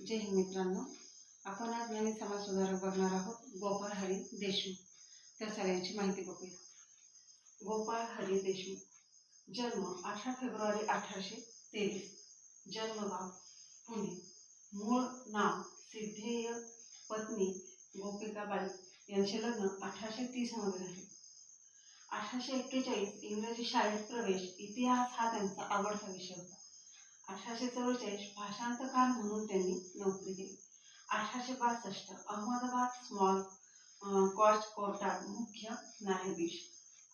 जय हिंद मित्रांनो, आपण आज नवीन समाज सुधारक बघणार आहोत. गोपाळ हरी देशमुख. त्या सगळ्यांची माहिती बघूया. गोपाळ हरी देशमुख जन्म 18 फेब्रुवारी 1823. जन्मगाव पुणे. मूळ नाव सिद्धेय. पत्नी गोपिकाबाई. यांचे लग्न 1830 मध्ये झाले. 1841 इंग्रजी शाळेत प्रवेश. इतिहास हा त्यांचा आवडता विषय होता. 1844 भाषांतरकार म्हणून त्यांनी नोकरी केली. 1862 अहमदाबाद स्मॉल कॉस्ट कोर्टात मुख्य न्यायाधीश.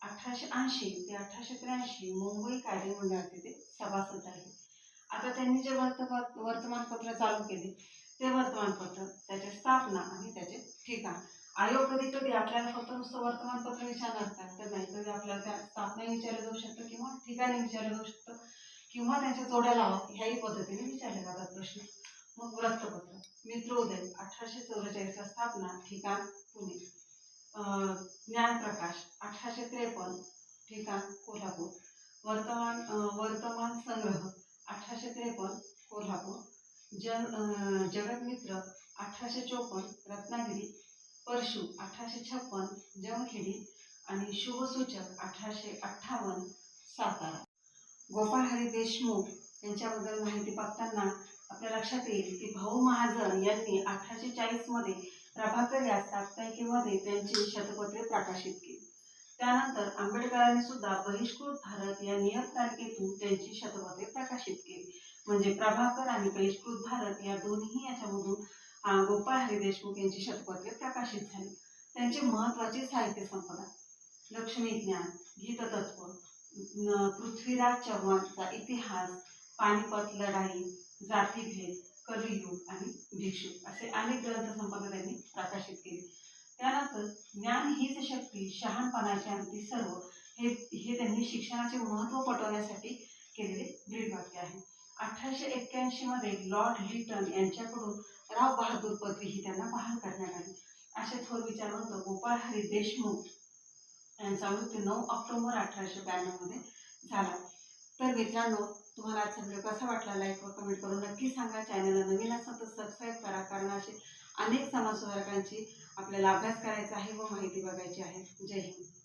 1880 ते 1883 मुंबई कायदेमंडळाचे ते सभासद झाले. आता त्यांनी जे वर्तमानपत्र चालू केले ते वर्तमानपत्र, त्याची स्थापना आणि त्याचे ठिकाण. आयोग कधी कधी आपल्याला फक्त नुसतं वर्तमानपत्र विचारणार का, तर नाही. कधी आपल्याला त्या स्थापना विचारलं जाऊ शकतं किंवा ठिकाणी विचारलं जाऊ शकतं किंवा त्यांच्या जोड्या लावा ह्याही पद्धतीने विचारले जातात प्रश्न. मग वृत्तपत्र. मित्रोदय 1844 ला स्थापना, ठिकाण पुणे. ज्ञानप्रकाश 1853 ठिकाण कोल्हापूर. वर्तमान संग्रह 1853 कोल्हापूर. जगतमित्र 1854 रत्नागिरी. परशु 1856 जमखेडी आणि शुभसूचक 1858 सातारा. गोपाळ हरी देशमुख यांच्याबद्दल माहिती बघताना आपल्या लक्षात येईल की भाऊ महाजन यांनी 1840 मध्ये प्रभाकर या साप्ताहिकेमध्ये त्यांची शतपत्रे प्रकाशित केली. त्यानंतर आंबेडकरांनी सुद्धा बहिष्कृत भारत या नियतकालिकेतून त्यांची शतपत्रे प्रकाशित केली. म्हणजे प्रभाकर आणि बहिष्कृत भारत या दोन्ही याच्यामधून गोपाळ हरी देशमुख यांची शतपत्रे प्रकाशित झाली. त्यांची महत्त्वाची साहित्य संपदा लक्ष्मी ज्ञान, गीततत्व, पृथ्वीराज चव्हाणचा इतिहास, पानिपत लढाई, जातीभेद, कलियुग आणि भिक्षुक असे अनेक ग्रंथसंपदा त्यांनी प्रकाशित केली. त्यानंतर ज्ञान हीच शक्ती, शहाणपणाची अंती सर्व हे त्यांनी शिक्षणाचे महत्त्व पटवण्यासाठी केलेले ब्रीदवाक्य आहे. 1881 मध्ये लॉर्ड लिटन यांच्याकडून राव बहादूर पदवी ही त्यांना बहाल करण्यात आली. असे थोर विचारवंत गोपाळ हरी देशमुख यांचा मृत्यू 9 ऑक्टोबर 1892 मध्ये झाला. तर मित्रांनो, तुम्हाला आजचा व्हिडिओ कसा वाटला लाईक व कमेंट करून नक्की सांगा. चॅनलला नवीन असाल तर सबस्क्राईब करा, कारण असे अनेक समाज सुधारकांची आपल्याला अभ्यास करायचा आहे व माहिती बघायची आहे. जय हिंद.